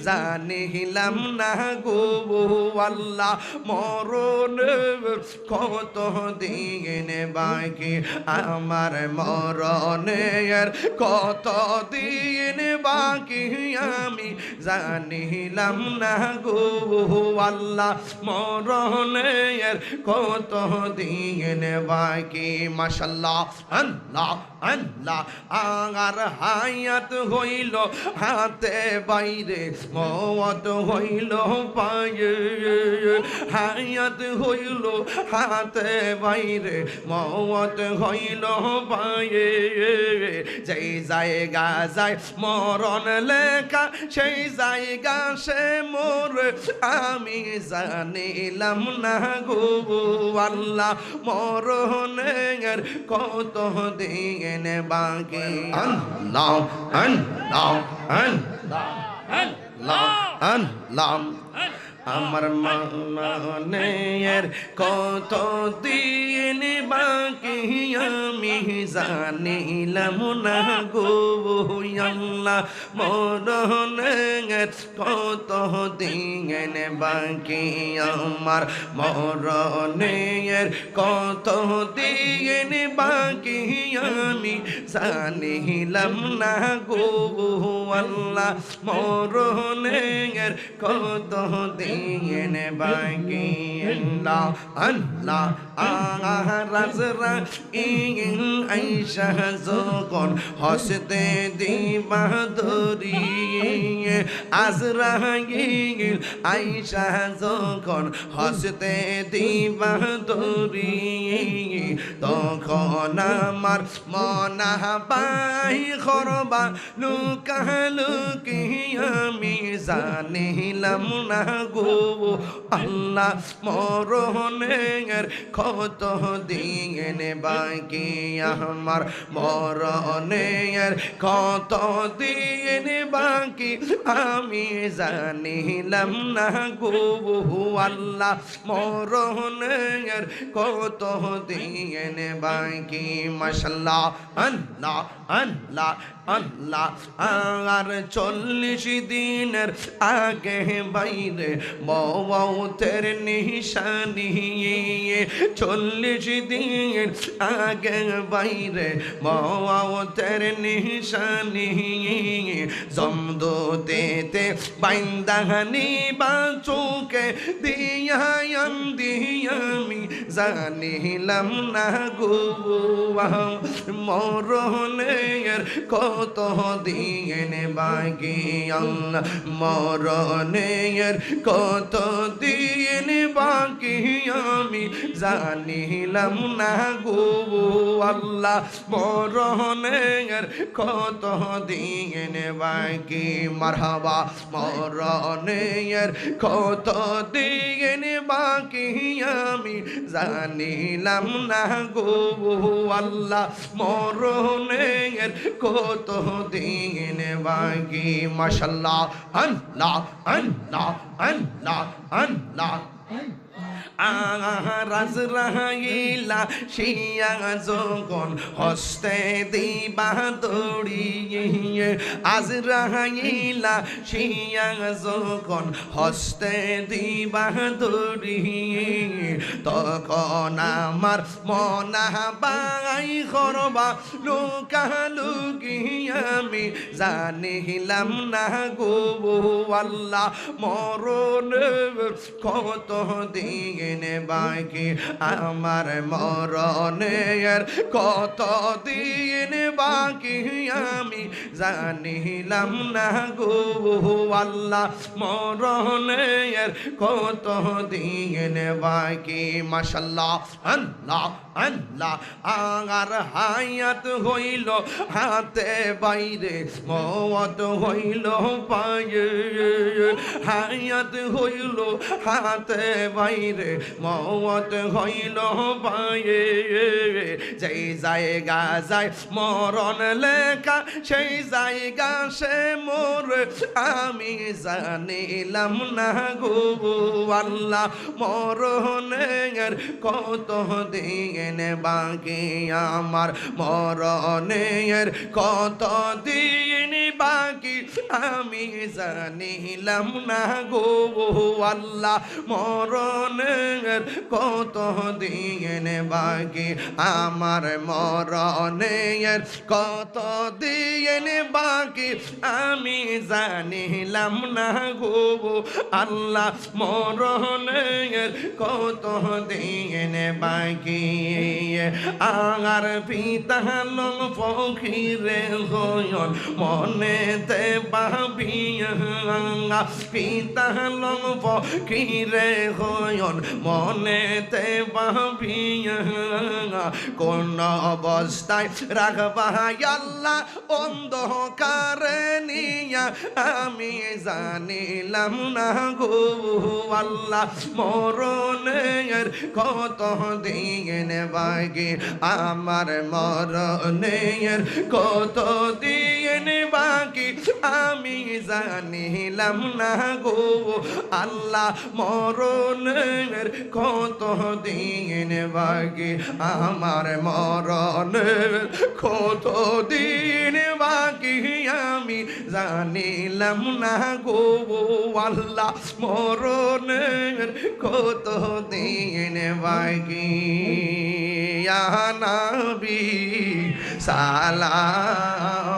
জানিলাম না গো আল্লাহ মরণ কত দিন বাকি আমার মরণের কত দিন বাকি আমি জানিলাম না গো আল্লাহ মরণের কত দিন বাকি মাশাআল্লাহ আল্লাহ আল্লাহ আর হায়াত হইল হাতে বাইরে মওত হইল পায়ে হায়াত হইল হাতে বাইরে মওত হইল পায়ে যেই জায়গা যায় মরণ লেখা সেই জায়গা সে মোর আমি জানিলাম না গো আল্লাহ মরণের কত দিন বাকি আল্লাহ আল্লাহ আল্লাহ আল্লাহ আল্লাহ আমার মরণের কত দিন বাকি আমি জানিলাম না গো আল্লাহ মরণের কত দিন বাকি আমার মরণের কত দিন বাকি আমি জানিলাম না গো আল্লাহ মরণের কত দিন বাকি আল্লাহ আল্লাহ রাজরা ইন আইসা যখন হসতে দিবা ধরি আজরাইল আইসা যখন হসতে দিবা ধরি তখন আমার মনা পাই খরবা লুকালুকি আমি জানিলাম না গো আল্লাহ মরণের কত দিন বাকি আমার মরণের কত দিন বাকি আমি জানিলাম না গো আল্লাহ মরণের কত দিন বাকি মাশাআল্লাহ আল্লাহ আল্লাহ আল্লাহ আর 40 দিনের আগে বাইরে মওতের নিশানি 40 দিন আগে বাইরে মওতের নিশানি জমদুতেতে বাইন্দাহানি বাচুকে দিয়াম দিয়ামি জানিলাম না গো মরণের কত দিন বাকি আল্লাহ মরণের কত দিন বাকি আমি জানিলাম না গো আল্লাহ মরণের কত দিন বাকি মারহাবা মরণের কত দিন বাকি আমি জানিলাম না গো আল্লাহ মরণের কত দিন বাকি মাশাআল্লাহ আল্লাহ আল্লাহ আল্লাহ আল্লাহ রাজরাইলা শিয়া যখন হস্তে দিবা দড়িয়ে আজরাইলা শিয়া যখন হস্তে দিবা দড়িয়ে তখন আমার মনা বাই করবা লুকালুকি আমি জানিলাম না গো আল্লাহ মরণের কত দিন বাকি আমার মরণের কত দিন বাকি আমি জানিলাম না গো আল্লাহ মরণের কত দিন বাকি মাশাআল্লাহ আল্লাহ আল্লাহ আর হায়াত হইল হাতে বাইরে মওত হইল পায়ে হায়াত হইল হাতে বাইরে মওত হইল পায়ে যেই জায়গা যায় মরণ লেখা সেই জায়গা সে মোর আমি জানিলাম না গো আল্লাহ মরণের কত দিন বাকি আমার মরণের কত দিন বাকি আমি জানিলাম জানিলাম না গো আল্লাহ মরণের কত দিন বাকি আমার মরণের কত দিন বাকি আমি জানিলাম না গো আল্লাহ মরণের কত দিন বাকি আর পিতা লং ফকিরে হয়ন মনেতে ভাবিয়া পিতা লং ফকিরে হয়ন মনেতে ভাবিয়া কোন অবস্থায় রাখবা আল্লাহ অন্ধকারে নিয়া আমি জানিলাম না গো আল্লাহ মরণের কত দিন বাকি আমার মরণের কত দিন বাকি আমি জানিলাম না গো আল্লাহ মরণের কত দিন বাকি আমার মরণের কত দিন বাকি আমি জানিলাম না গো আল্লাহ মরণের কত দিন বাকি ইয়া নবী সালাম